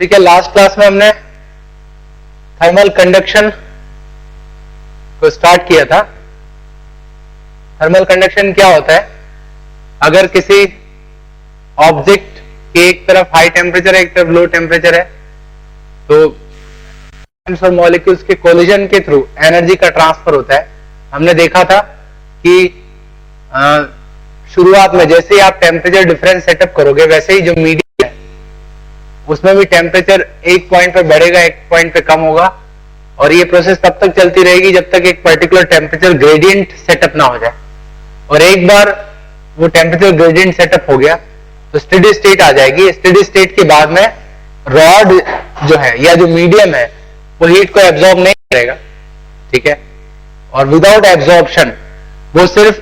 ठीक है, last class में हमने थर्मल कंडक्शन को स्टार्ट किया था। थर्मल कंडक्शन क्या होता है? अगर किसी ऑब्जेक्ट के एक तरफ हाई टेम्परेचर है, एक तरफ लो टेम्परेचर है, तो और मॉलिक्यूल्स के कोलिजन के थ्रू एनर्जी का ट्रांसफर होता है। हमने देखा था कि शुरुआत में जैसे ही आप टेम्परेचर डिफरेंस सेटअप करोगे, वैसे ही जो मीडियम है उसमें भी टेम्परेचर एक पॉइंट पे बढ़ेगा, एक पॉइंट पे कम होगा, और ये प्रोसेस तब तक चलती रहेगी जब तक एक पर्टिकुलर टेम्परेचर ग्रेडियंट सेटअप ना हो जाए। और एक बार वो टेम्परेचर ग्रेडियंट सेटअप हो गया तो स्टेडी स्टेट आ जाएगी। स्टेडी स्टेट के बाद में रॉड जो है या जो मीडियम है वो हीट को एब्जॉर्ब नहीं करेगा, ठीक है, और विदाउट एब्जॉर्प्शन वो सिर्फ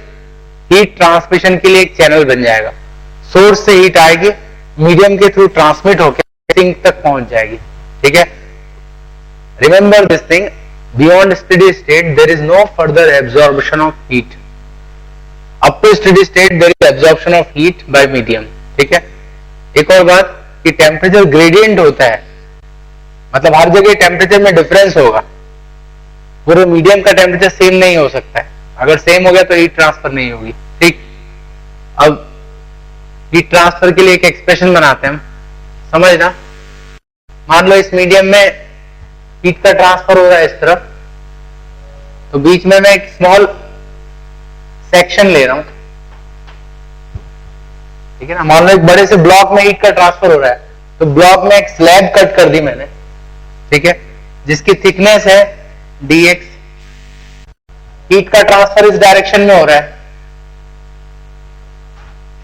हीट ट्रांसमिशन के लिए एक चैनल बन जाएगा। सोर्स से हीट आएगी, मीडियम के थ्रू ट्रांसमिट होकर सिंक तक पहुंच जाएगी, ठीक है। Remember this thing, beyond steady state there is no further absorption of heat. Up to steady state there is absorption of heat by medium, ठीक है। एक और बात कि टेम्परेचर ग्रेडियंट होता है, मतलब हर जगह टेम्परेचर में डिफरेंस होगा, पूरे मीडियम का टेम्परेचर सेम नहीं हो सकता है। अगर सेम हो गया तो हीट ट्रांसफर नहीं होगी, ठीक। अब हीट ट्रांसफर के लिए एक एक्सप्रेशन बनाते हैं हम, समझना। मान लो इस मीडियम में हीट का ट्रांसफर हो रहा है इस तरफ, तो बीच में मैं एक स्मॉल सेक्शन ले रहा हूं, ठीक है ना। मान लो एक बड़े से ब्लॉक में हीट का ट्रांसफर हो रहा है, तो ब्लॉक में एक स्लैब कट कर दी मैंने, ठीक है, जिसकी थिकनेस है dx। हीट का ट्रांसफर इस डायरेक्शन में हो रहा है,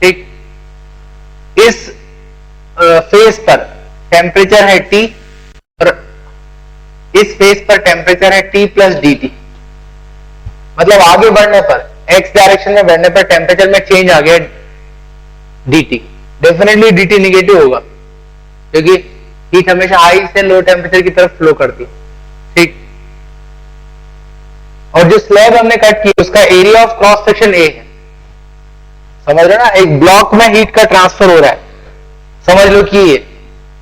ठीक। इस फेस पर टेम्परेचर है T और इस फेस पर टेम्परेचर है T प्लस dt। मतलब आगे बढ़ने पर, x डायरेक्शन में बढ़ने पर टेम्परेचर में चेंज आ गया dt। डेफिनेटली dt निगेटिव होगा क्योंकि हीट हमेशा हाई से लो टेम्परेचर की तरफ फ्लो करती है, ठीक। और जो स्लैब हमने कट की उसका area of cross section A है, समझ रहे ना। एक ब्लॉक में हीट का ट्रांसफर हो रहा है, समझ लो कि ये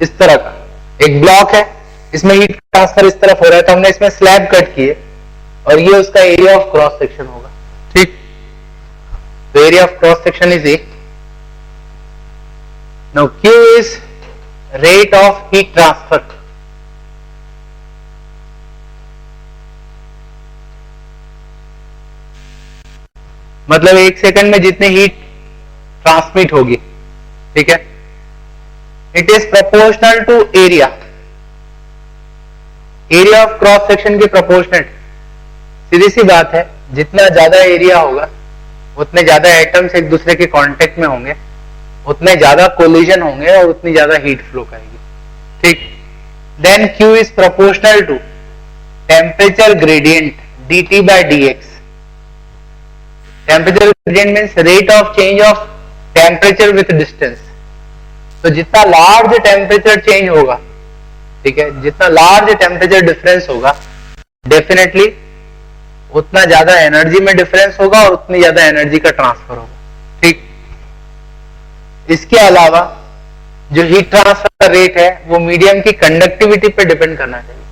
इस तरह का एक ब्लॉक है, इसमें हीट ट्रांसफर इस तरफ हो रहा है, तो हमने इसमें स्लैब कट किए और ये उसका एरिया ऑफ क्रॉस सेक्शन होगा, ठीक। तो area of cross section is A। Now Q is rate of heat transfer. मतलब एक सेकंड में जितनी हीट ट्रांसमिट होगी, ठीक है, it is proportional to area. Area of cross section के प्रोपोर्शनल। सीधी सी बात है, जितना ज्यादा एरिया होगा उतने ज्यादा एटम्स एक दूसरे के कांटेक्ट में होंगे, उतने ज्यादा कोलिजन होंगे और उतनी ज्यादा हीट फ्लो करेगी, ठीक। Then Q is proportional to temperature gradient dt by dx। Temperature gradient means rate of change of temperature with distance. तो जितना लार्ज टेम्परेचर चेंज होगा, ठीक है, जितना लार्ज टेम्परेचर डिफरेंस होगा, डेफिनेटली उतना ज्यादा एनर्जी में डिफरेंस होगा और उतनी ज्यादा एनर्जी का ट्रांसफर होगा, ठीक। इसके अलावा जो हीट ट्रांसफर का रेट है वो मीडियम की कंडक्टिविटी पे डिपेंड करना चाहिए।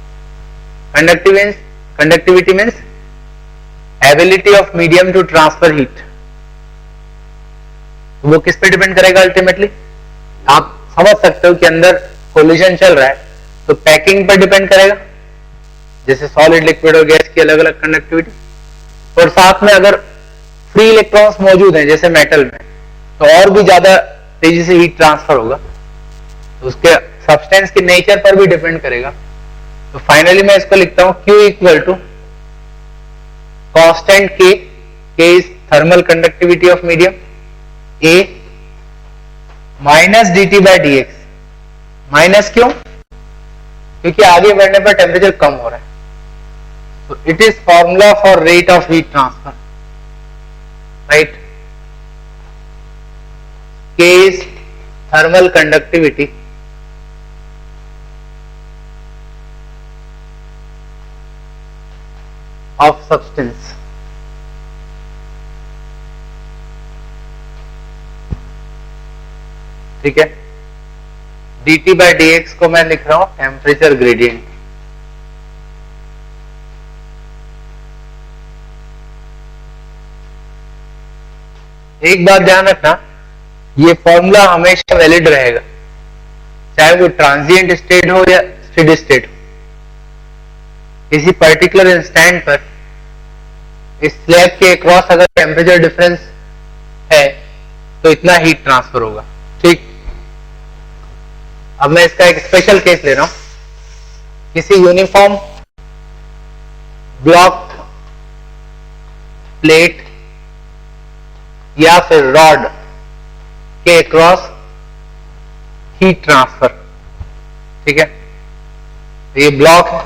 Conductivity means ability of medium to transfer heat. वो किस पे डिपेंड करेगा अल्टीमेटली? आप समझ सकते हो कि अंदर कोलिजन चल रहा है तो पैकिंग पर डिपेंड करेगा, जैसे सॉलिड, लिक्विड और गैस की अलग अलग कंडक्टिविटी। और साथ में अगर फ्री इलेक्ट्रॉन्स मौजूद हैं जैसे मेटल में, तो और भी ज्यादा तेजी से हीट ट्रांसफर होगा, तो उसके सब्सटेंस के नेचर पर भी डिपेंड करेगा। तो फाइनली मैं इसको लिखता हूं Q equal to constant K is thermal conductivity of medium, A minus dt by dx। Minus क्यों? क्योंकि आगे बढ़ने पर टेम्परेचर कम हो रहा है। तो it is formula for rate of heat transfer, right. K is thermal conductivity of substance, ठीक है। dt बाय dx को मैं लिख रहा हूं टेम्परेचर ग्रेडियंट। एक बात ध्यान रखना, ये फॉर्मूला हमेशा वैलिड रहेगा, चाहे वो ट्रांजिएंट स्टेट हो या स्टेडी स्टेट हो। किसी पर्टिकुलर इंस्टेंट पर इस स्लैब के अक्रॉस अगर टेम्परेचर डिफरेंस है तो इतना हीट ट्रांसफर होगा। ठीक, अब मैं इसका एक स्पेशल केस ले रहा हूं। किसी यूनिफॉर्म ब्लॉक प्लेट या फिर रॉड के अक्रॉस हीट ट्रांसफर। ठीक है, तो ये ब्लॉक है,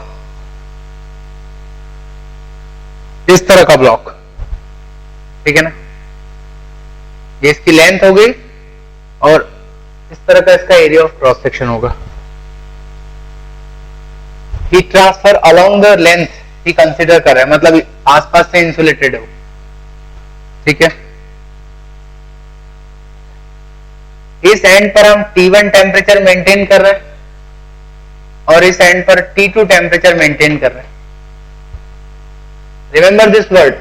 इस तरह का ब्लॉक। ठीक है ना, ये इसकी लेंथ हो गई और इस तरह का इसका एरिया ऑफ क्रॉस सेक्शन होगा। Heat transfer along the length he consider कर रहे हैं, मतलब आसपास से इंसुलेटेड हो। ठीक है, इस एंड पर हम T1 टेम्परेचर मेंटेन कर रहे हैं और इस एंड पर T2 टेम्परेचर मेंटेन कर रहे हैं। Remember this word,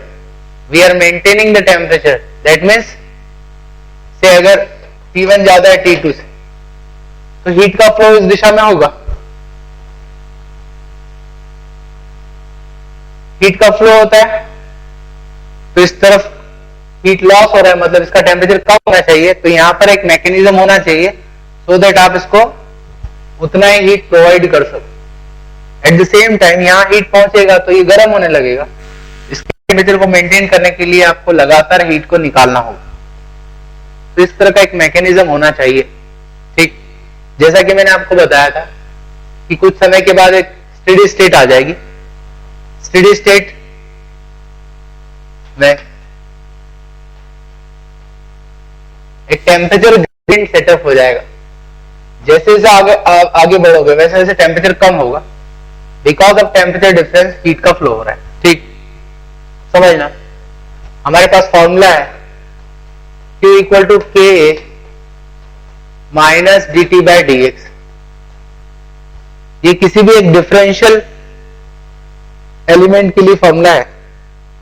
we are maintaining the temperature. That means से अगर T1 ज्यादा है T2 से तो हीट का फ्लो इस दिशा में होगा। हीट का फ्लो होता है तो इस तरफ हीट लॉस हो रहा है, मतलब इसका टेम्परेचर कम होना चाहिए। तो यहां पर एक मैकेनिज्म होना चाहिए सो दैट आप इसको उतना ही हीट प्रोवाइड कर सको। एट द सेम टाइम यहां हीट पहुंचेगा तो ये गर्म होने लगेगा। इसके टेम्परेचर को मेंटेन करने के लिए आपको लगातार हीट को निकालना होगा। तो इस तरह का एक मैकेनिज्म होना चाहिए। ठीक, जैसा कि मैंने आपको बताया था कि कुछ समय के बाद एक स्टेडी स्टेट आ जाएगी। स्टेडी स्टेट में एक टेम्परेचर ग्रेडियंट सेटअप हो जाएगा। जैसे जैसे आगे बढ़ोगे वैसे वैसे टेम्परेचर कम होगा, because of temperature difference heat का फ्लो हो रहा है। ठीक, समझना, हमारे पास फॉर्मूला है Q equal to K minus dt by dx। ये किसी भी एक डिफरेंशियल एलिमेंट के लिए फॉर्मूला है,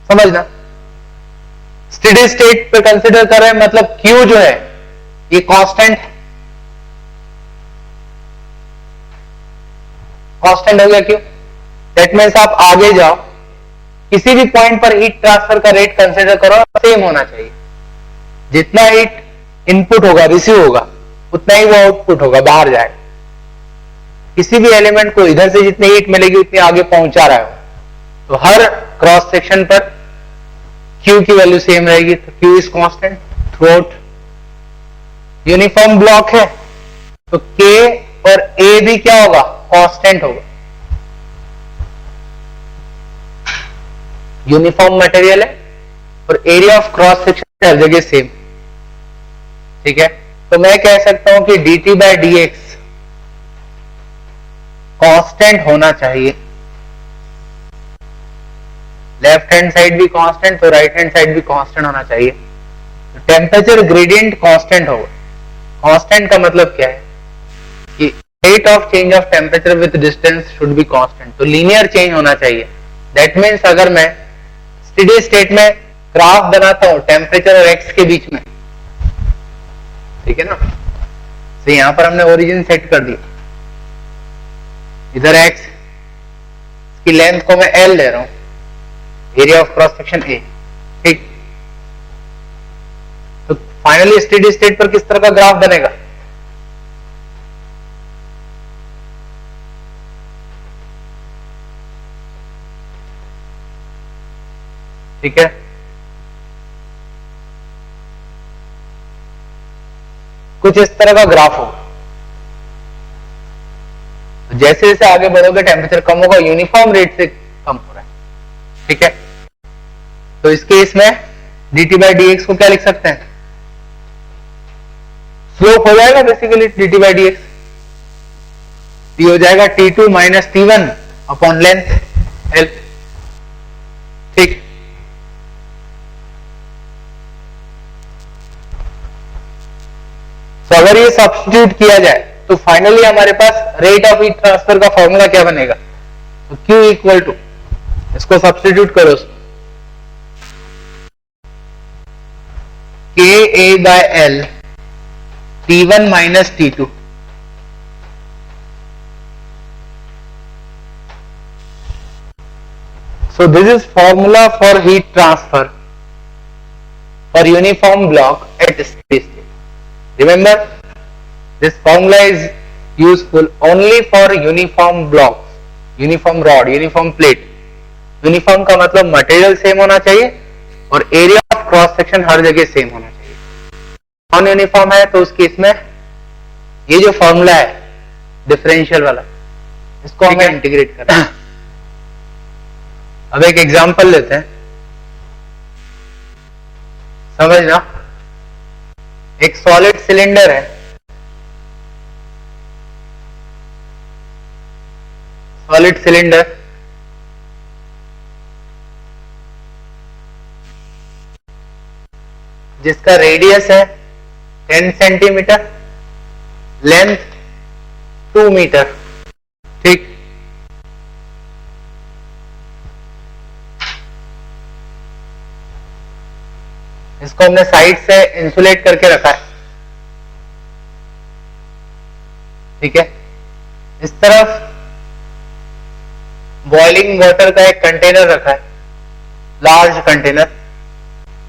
समझना। स्टेडी स्टेट पे कंसीडर कर रहे हैं, मतलब Q जो है ये कांस्टेंट है। कांस्टेंट हो गया Q। दैट मीन्स आप आगे जाओ, किसी भी पॉइंट पर हीट ट्रांसफर का रेट कंसीडर करो, सेम होना चाहिए। जितना हीट इनपुट होगा, रिसीव होगा, उतना ही वो आउटपुट होगा, बाहर जाएगा। किसी भी एलिमेंट को इधर से जितनी हीट मिलेगी उतनी आगे पहुंचा रहा है, तो हर क्रॉस सेक्शन पर Q की वैल्यू सेम रहेगी। तो Q is constant through out. Uniform block है तो K और A भी क्या होगा, कांस्टेंट होगा। यूनिफॉर्म मटेरियल है और एरिया ऑफ क्रॉस सेक्शन हर जगह सेम। ठीक है, तो मैं कह सकता हूं कि dt बाय dx कांस्टेंट होना चाहिए। लेफ्ट हैंड साइड भी कांस्टेंट तो राइट हैंड साइड भी कांस्टेंट होना चाहिए। टेम्परेचर ग्रेडियंट कांस्टेंट होगा। कांस्टेंट का मतलब क्या है कि rate of change of temperature with distance should be constant, तो लीनियर चेंज होना चाहिए। दैट मीन्स अगर मैं स्टेडी स्टेट में ग्राफ बनाता हूं टेम्परेचर और एक्स के बीच में, ठीक है ना, तो यहां पर हमने ओरिजिन सेट कर दिया, इधर एक्स की लेंथ को मैं एल ले रहा हूं, area of cross section A. ठीक, तो फाइनली स्टेडी स्टेट पर किस तरह का ग्राफ बनेगा, ठीक है, कुछ इस तरह का ग्राफ होगा। जैसे जैसे आगे बढ़ोगे टेम्परेचर कम होगा, यूनिफॉर्म रेट से कम हो रहा है। ठीक है, तो इस केस में dt बाई डी एक्स को क्या लिख सकते हैं, स्लोप हो जाएगा basically dt by D x, ये हो जाएगा T2 minus T1 upon length L। ठीक, तो अगर ये सब्स्टिट्यूट किया जाए तो फाइनली हमारे पास रेट ऑफ हीट ट्रांसफर का फॉर्मूला क्या बनेगा? तो Q इक्वल टू, इसको सब्स्टिट्यूट करो, K A by L T1 minus T2. So this is formula for heat transfer for uniform block at steady state. Remember, this formula is useful only for uniform blocks, uniform rod, uniform plate. Uniform का मतलब material same होना चाहिए और area of cross section हर जगह same होना चाहिए. Non uniform है तो उस केस में ये जो फॉर्मूला है डिफरेंशियल वाला, इसको हमें इंटीग्रेट करना है. अब एक एग्जांपल लेते हैं, समझना. एक सॉलिड सिलेंडर है, सॉलिड सिलेंडर जिसका रेडियस है 10 सेंटीमीटर, लेंथ 2 मीटर. ठीक, इसको हमने साइड से इंसुलेट करके रखा है. ठीक है, इस तरफ बॉइलिंग वाटर का एक कंटेनर रखा है, large container,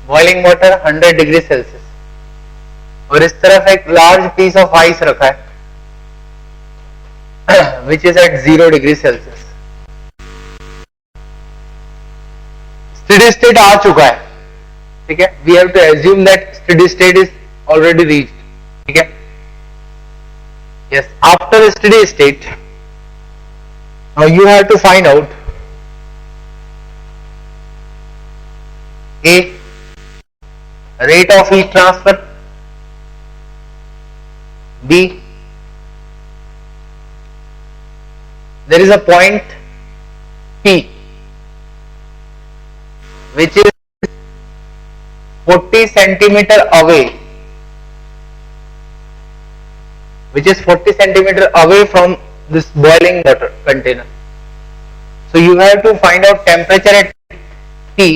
boiling water 100 degree Celsius, और इस तरफ एक लार्ज पीस ऑफ आइस रखा है which is at 0 degree Celsius. Steady state आ चुका है. ठीक है, we have to assume that steady state is already reached. ठीक है, yes. After steady state now you have to find out a rate of heat transfer, B, there is a point P which is 40 centimeter away, which is 40 centimeter away from this boiling water container. So you have to find out temperature at T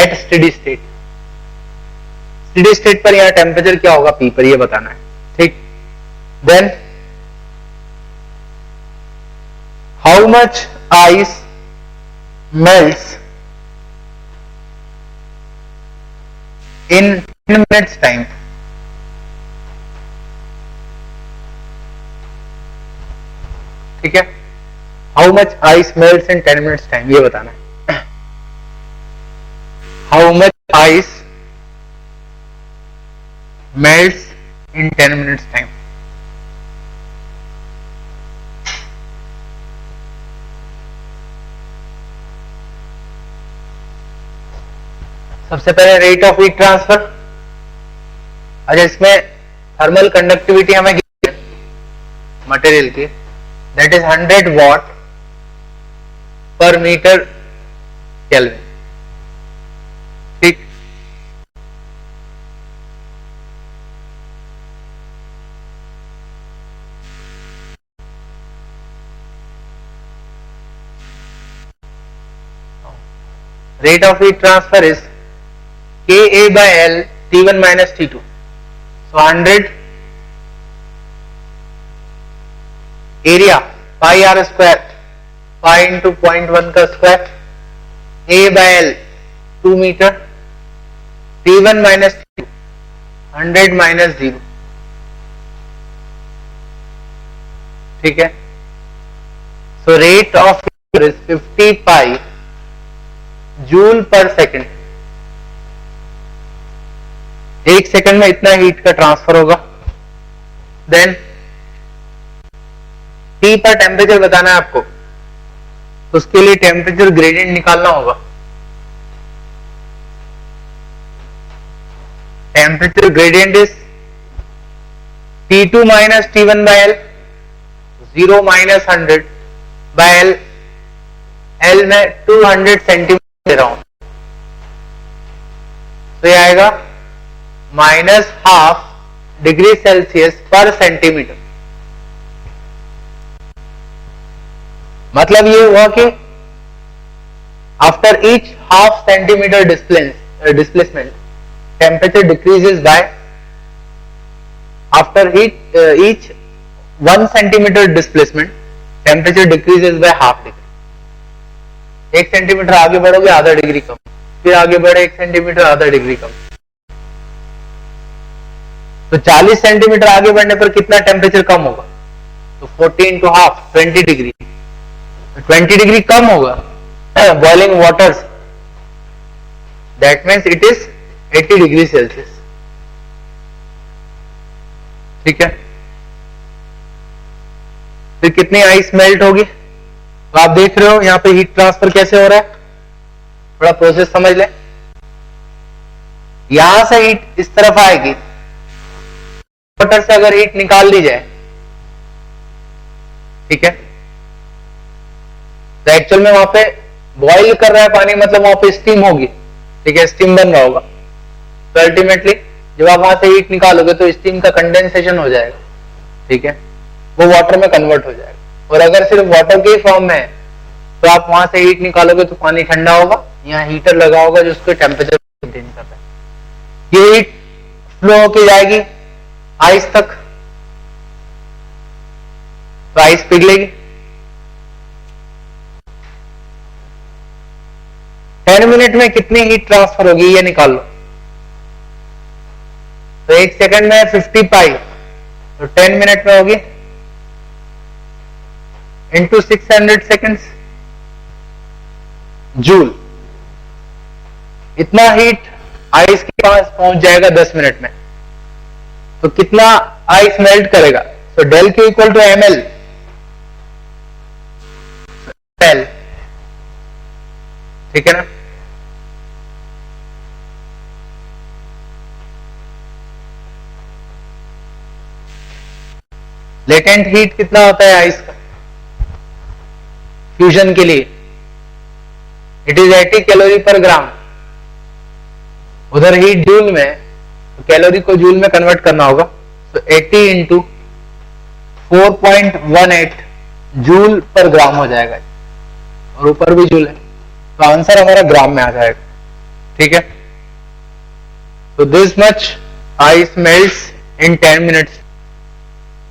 at steady state. Steady state पर यहां temperature क्या होगा P पर, ये बताना है. ठीक, then how much ice melts in 10 minutes time. ठीक है, how much ice melts in 10 minutes time, ये बताना है. How much ice melts in 10 minutes time. सबसे पहले रेट ऑफ हीट ट्रांसफर. अच्छा, इसमें थर्मल कंडक्टिविटी हमें मटेरियल की, दैट इज 100 वॉट पर मीटर केल्विन. ठीक, rate of heat transfer is Ka by L T1 minus T2. So 100 area pi r square, pi into 0.1 का square, A by L 2 meter, T1 minus T2 100 minus 0. ठीक है, so rate of heat is 50 pi joule पर second. एक second में इतना heat का transfer होगा. Then T पर टेम्परेचर बताना है आपको, तो उसके लिए टेम्परेचर ग्रेडियंट निकालना होगा. Temperature gradient is T2 minus T1 by L, 0 minus 100 by L. L में 200 सेंटीमीटर दे रहा हूं, तो ये आएगा -½ डिग्री सेल्सियस पर सेंटीमीटर. मतलब ये हुआ कि after each half centimetre displacement temperature decreases by, after each 1 centimetre displacement temperature decreases by half degree. 1 centimetre आगे बढ़ोगे आधा डिग्री कम, फिर आगे बढ़े 1 सेंटीमीटर आधा डिग्री कम। तो 40 सेंटीमीटर आगे बढ़ने पर कितना टेम्परेचर कम होगा? तो 40 इंटू हाफ 20 डिग्री, 20 डिग्री कम होगा boiling waters, that means it is 80 degree Celsius. ठीक है, फिर कितनी आइस मेल्ट होगी? तो आप देख रहे हो यहां पे हीट ट्रांसफर कैसे हो रहा है, थोड़ा प्रोसेस समझ लें। यहां से हीट इस तरफ आएगी, वाटर से अगर हीट निकाल दी जाए, ठीक है, तो एक्चुअल में वहां पे बॉइल कर रहा है पानी, मतलब वहां पे स्टीम होगी, ठीक है, स्टीम बन रहा होगा। तो अल्टीमेटली जब आप वहां से हीट निकालोगे तो स्टीम का कंडेंसेशन हो जाएगा, ठीक है, वो वाटर में कन्वर्ट हो जाएगा। और अगर सिर्फ वाटर के फॉर्म में है तो आप वहां से हीट निकालोगे तो पानी ठंडा होगा, यहाँ हीटर लगा होगा जो उसके टेम्परेचर मेंटेन कर रहा है। ये हीट फ्लो होके जाएगी आइस तक, तो आइस पिघलेगी। 10 मिनट में कितनी हीट ट्रांसफर होगी ये निकाल लो। तो 1 सेकंड में 50 पाई, तो 10 मिनट में होगी इंटू 600 सेकेंड्स जूल। इतना हीट आइस के पास पहुंच जाएगा 10 मिनट में। तो कितना आइस मेल्ट करेगा? तो del Q equal to M L, ठीक है ना। लेटेंट हीट कितना होता है आइस का फ्यूजन के लिए? इट इज 80 कैलोरी पर ग्राम। उधर हीट जूल में, तो कैलोरी को जूल में कन्वर्ट करना होगा, तो 80 इंटू 4.18 जूल पर ग्राम हो जाएगा, और ऊपर भी जूल है, तो आंसर हमारा ग्राम में आ जाएगा। ठीक है, तो this much ice melts in 10 minutes.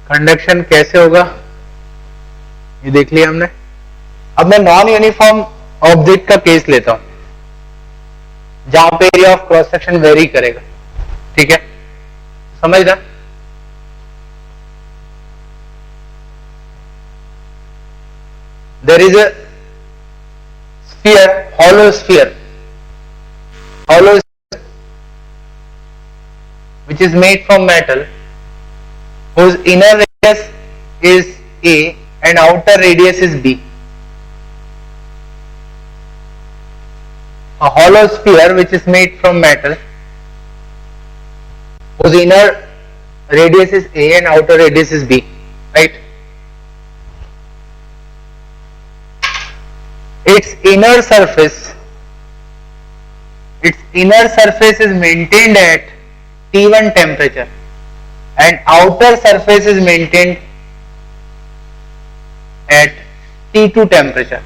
Conduction कैसे होगा ये देख लिया हमने। अब मैं नॉन यूनिफॉर्म ऑब्जेक्ट का केस लेता हूं जहां पे area of cross section vary करेगा। ठीक है, समझना। There is a sphere, hollow sphere, which is made from metal, whose inner radius is A and outer radius is B. A hollow sphere which is made from metal, whose inner radius is A and outer radius is B, right? Its inner surface is maintained at T1 temperature and outer surface is maintained at T2 temperature,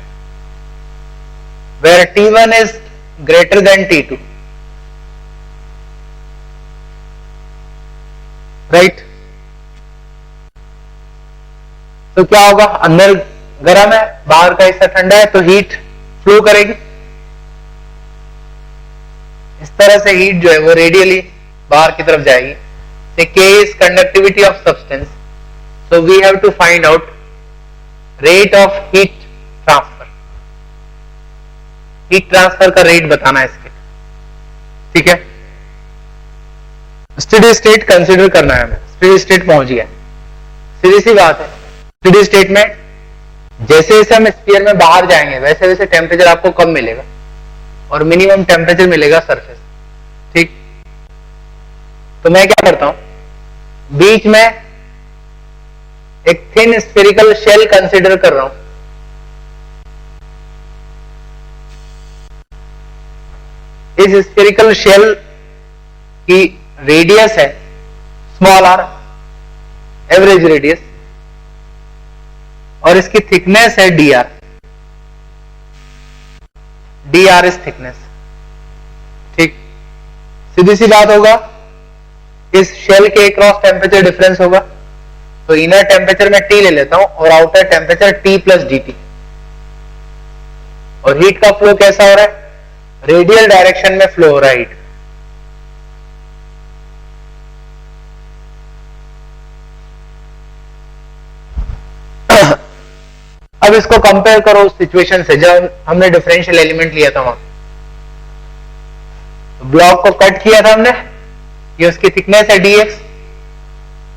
where T1 is greater than T2, right? तो क्या होगा? अंदर गर्म है, बाहर का हिस्सा ठंडा है, तो हीट फ्लो करेगी। इस तरह से हीट जो है वो रेडियली बाहर की तरफ जाएगी। K is conductivity of substance, so we have to find out rate of heat transfer. Heat transfer का रेट बताना है इसके। ठीक है, स्टेडी स्टेट कंसीडर करना है हमें। स्टेडी स्टेट पहुंच गया, सीधी सी बात है। स्टेडी स्टेट में जैसे जैसे हम स्फीयर में बाहर जाएंगे वैसे वैसे टेम्परेचर आपको कम मिलेगा और मिनिमम टेम्परेचर मिलेगा सरफेस। ठीक, तो मैं क्या करता हूं, बीच में एक थिन स्फेरिकल शेल कंसीडर कर रहा हूं। इस स्फेरिकल शेल की रेडियस है स्मॉल आर, एवरेज रेडियस, और इसकी थिकनेस है D are. dr is thickness। ठीक, सीधी सी बात होगा, इस शेल के क्रॉस टेम्परेचर डिफरेंस होगा, तो इनर टेम्परेचर में T ले लेता हूं और outer temperature T plus dt। और हीट का फ्लो कैसा हो रहा है? रेडियल डायरेक्शन में फ्लो हो रहा है हीट। अब इसको कंपेयर करो उस सिचुएशन से जब हमने डिफरेंशियल एलिमेंट लिया था वहां। तो ब्लॉक को कट किया था हमने, ये उसकी थिकनेस है dx,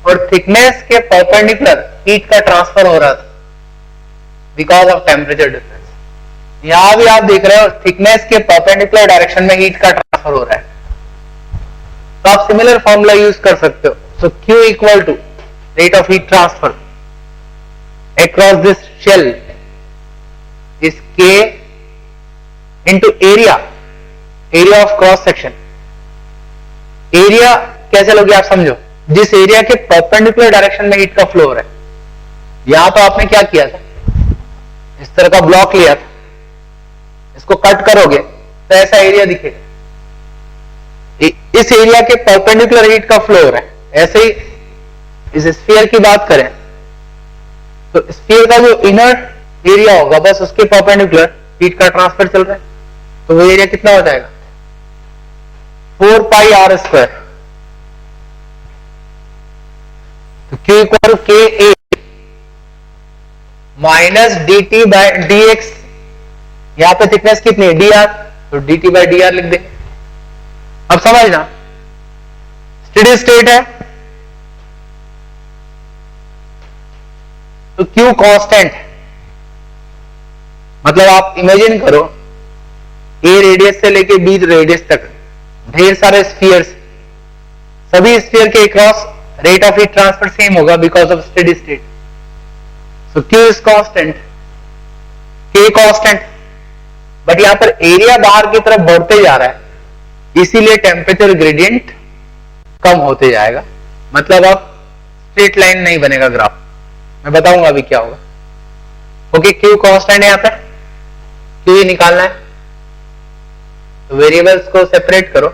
और थिकनेस के परपेंडिकुलर हीट का ट्रांसफर हो रहा था बिकॉज ऑफ टेम्परेचर डिफरेंस। यहां भी आप देख रहे हो थिकनेस के परपेंडिकुलर डायरेक्शन में हीट का ट्रांसफर हो रहा है, तो आप सिमिलर फॉर्मूला यूज कर सकते हो। So Q equal to rate of heat transfer across this shell is K into area of cross section। Area कैसे लोगे आप समझो, जिस एरिया के परपेंडिकुलर डायरेक्शन में हीट का फ्लो हो रहा है। यहां तो आपने क्या किया था, इस तरह का ब्लॉक लिया था, इसको कट करोगे तो ऐसा एरिया दिखेगा, इस एरिया के परपेंडिकुलर हीट का फ्लो हो रहा है। ऐसे ही इस स्फीयर की बात करें तो स्फीयर का जो इनर एरिया होगा बस उसके परपेंडिकुलर हीट का ट्रांसफर चल रहा है, तो वो एरिया कितना हो जाएगा 4 पाई आर स्क्वायर। तो Q equal K A minus D T by D X. यहां पे थिकनेस कितनी है डी आर, तो D T by D R लिख देंगे। अब समझना स्टेडी स्टेट है तो Q कांस्टेंट है, मतलब आप इमेजिन करो A रेडियस से लेके B रेडियस तक ढेर सारे स्फीयर्स, सभी स्फीयर के across rate of heat transfer same होगा because of steady state. So Q is constant, K constant, but यहां पर एरिया बाहर की तरफ बढ़ते जा रहा है, इसीलिए टेम्परेचर ग्रेडियंट कम होते जाएगा, मतलब अब स्ट्रेट लाइन नहीं बनेगा ग्राफ। मैं बताऊंगा अभी क्या होगा। ओके, Q कांस्टेंट है, यहां पर Q ही निकालना है, तो वेरिएबल्स को सेपरेट करो।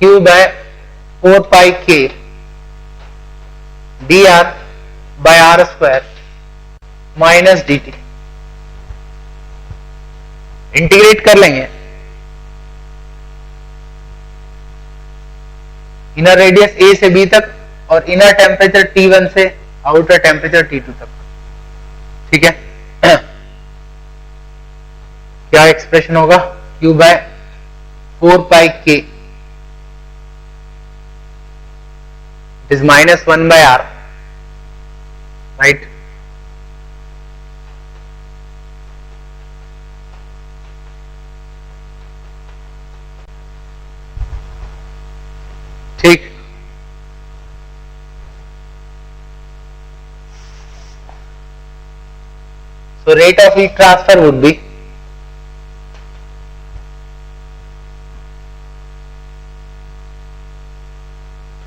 Q by 4 pi K dr by R square minus D T. Integrate कर लेंगे, इनर रेडियस A से B तक और इनर टेम्परेचर T1 से आउटर टेम्परेचर T2 तक। ठीक है, क्या एक्सप्रेशन होगा Q by 4 pi K is minus 1 by R, right. ठीक, so rate of heat transfer would be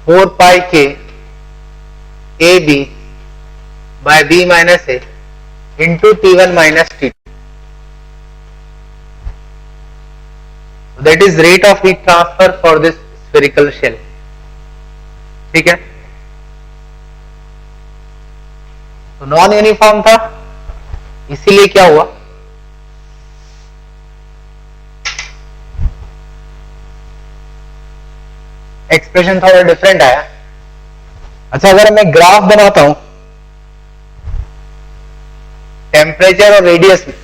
four pi K AB by B minus A into T1 minus T2. So that is rate of heat transfer for this spherical shell। ठीक है, तो non uniform था, इसीलिए क्या हुआ expression थोड़ा different आया। अच्छा, अगर मैं ग्राफ बनाता हूं टेम्परेचर और रेडियस में,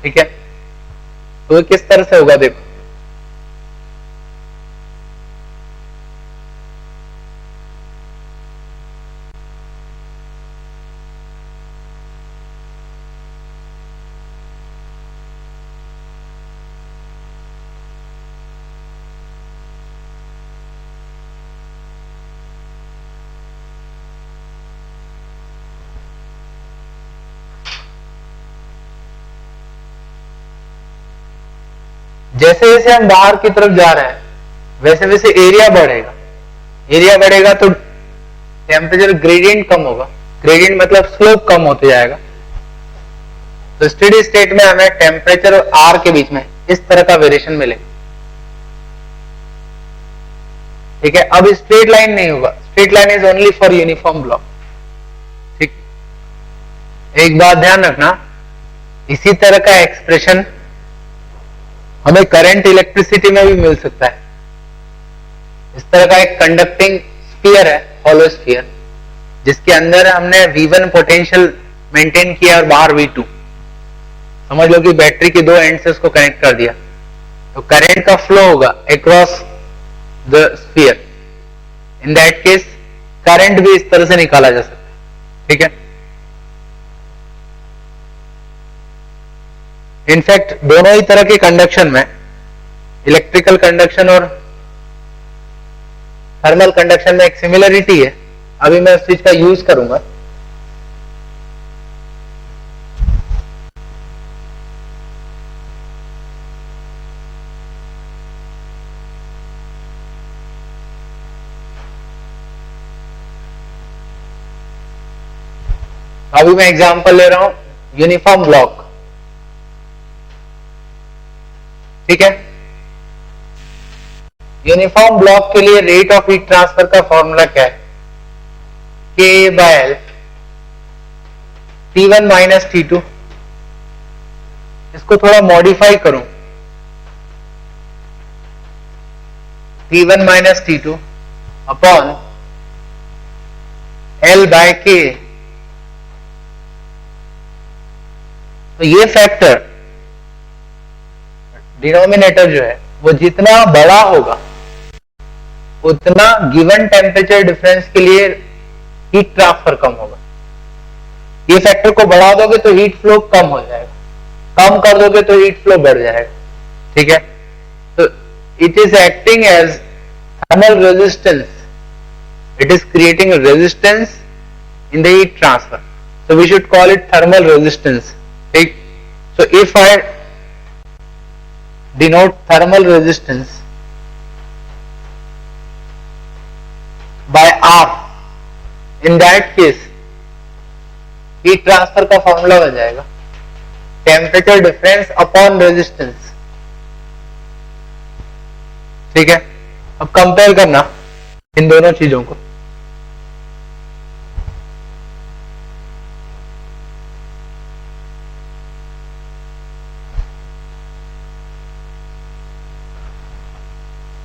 ठीक है, तो किस तरह से होगा देखो। जैसे जैसे हम बाहर की तरफ जा रहे हैं वैसे वैसे एरिया बढ़ेगा, एरिया बढ़ेगा तो टेम्परेचर ग्रेडियंट कम होगा, ग्रेडियंट मतलब स्लोप कम होते जाएगा। तो स्टेडी स्टेट में हमें टेम्परेचर और आर के बीच में इस तरह का वेरिएशन मिले। ठीक है, अब स्ट्रेट लाइन नहीं होगा, straight line is only for uniform block. ठीक, एक बात ध्यान रखना, इसी तरह का एक्सप्रेशन हमें करंट इलेक्ट्रिसिटी में भी मिल सकता है। इस तरह का एक कंडक्टिंग स्फीयर है, हॉलो स्फीयर, जिसके अंदर हमने V1 पोटेंशियल मेंटेन किया और बाहर V2। समझ लो कि बैटरी के दो एंड से उसको कनेक्ट कर दिया, तो करंट का फ्लो होगा across the sphere. In that case current भी इस तरह से निकाला जा सकता है। ठीक है, इनफैक्ट दोनों ही तरह के कंडक्शन में, इलेक्ट्रिकल कंडक्शन और थर्मल कंडक्शन में एक सिमिलरिटी है। अभी मैं उस चीज का यूज करूंगा। अभी मैं एग्जांपल ले रहा हूं यूनिफॉर्म ब्लॉक। ठीक है, यूनिफॉर्म ब्लॉक के लिए रेट ऑफ हीट ट्रांसफर का फॉर्मूला क्या है? K/L T1 minus T2। इसको थोड़ा मॉडिफाई करूं, T1 minus T2 upon L by K। तो ये फैक्टर डिनोमिनेटर जो है वो जितना बड़ा होगा उतना गिवन टेम्परेचर डिफरेंस के लिए हीट ट्रांसफर कम होगा। ये फैक्टर को बढ़ा दोगे तो हीट फ्लो कम हो जाएगा, कम कर दोगे तो हीट फ्लो बढ़ जाएगा। ठीक है, तो it is acting as thermal resistance, it is creating resistance in the heat transfer, so we should call it thermal resistance. ठीक, so if I denote thermal resistance by R, in that case heat transfer का formula बन जाएगा temperature difference upon resistance. ठीक है, अब compare करना इन दोनों चीजों को।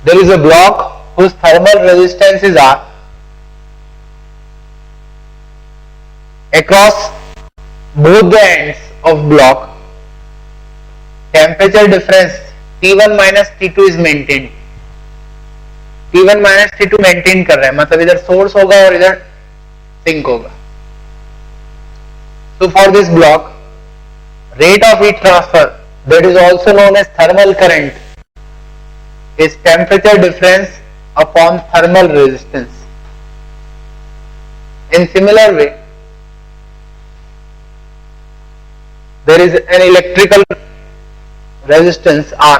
There is a block whose thermal resistance is R. Across both the ends of block, temperature difference T1 minus T2 is maintained. T1 minus T2 maintain कर रहे हैं, मतलब इधर सोर्स होगा और इधर सिंक होगा। So for this block, rate of heat transfer, that is also known as thermal current, is temperature difference upon thermal resistance. In similar way, there is an electrical resistance R.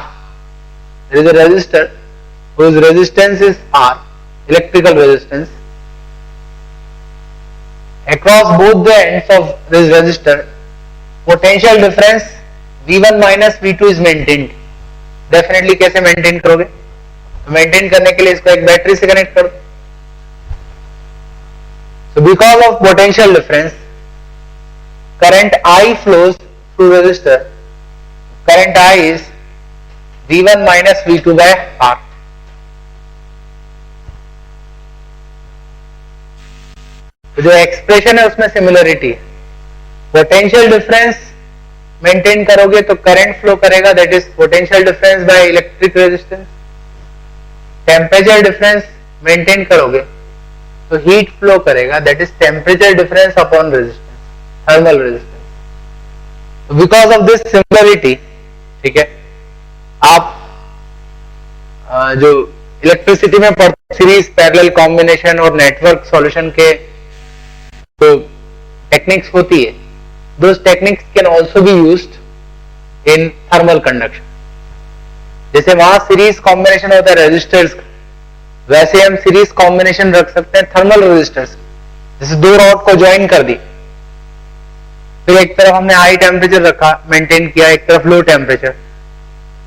There is a resistor whose resistance is R, electrical resistance. Across both the ends of this resistor, potential difference V1 minus V2 is maintained. Definitely कैसे maintain करोगे? तो maintain करने के लिए इसको एक battery से connect करो। So because of potential difference, current I flows through resistor. Current I is V1 minus V2 by R। तो जो एक्सप्रेशन है उसमें सिमिलरिटी है। पोटेंशियल डिफरेंस मेंटेन करोगे तो करंट फ्लो करेगा, that is potential difference by electric resistance. Temperature difference maintain करोगे तो हीट फ्लो करेगा, that is temperature difference upon resistance, thermal resistance. Because of this similarity, ठीक है, आप जो इलेक्ट्रिसिटी में पढ़ते सीरीज, पैरेलल, कॉम्बिनेशन और नेटवर्क सॉल्यूशन के जो टेक्निक्स होती है, those techniques can also be used in thermal conduction. जैसे वहां सीरीज कॉम्बिनेशन होता है रेजिस्टर्स, वैसे हम सीरीज कॉम्बिनेशन रख सकते हैं थर्मल रेजिस्टर्स। जैसे दो रॉड को ज्वाइन कर दी फिर एक तरफ हमने हाई टेम्परेचर रखा, मेंटेन किया, एक तरफ लो टेम्परेचर,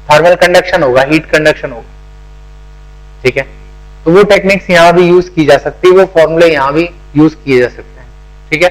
थर्मल कंडक्शन होगा, हीट कंडक्शन होगा, ठीक है। तो वो टेक्निक्स यहाँ भी यूज की जा सकती है, वो फॉर्मूले यहाँ भी यूज किए जा सकते हैं, ठीक है।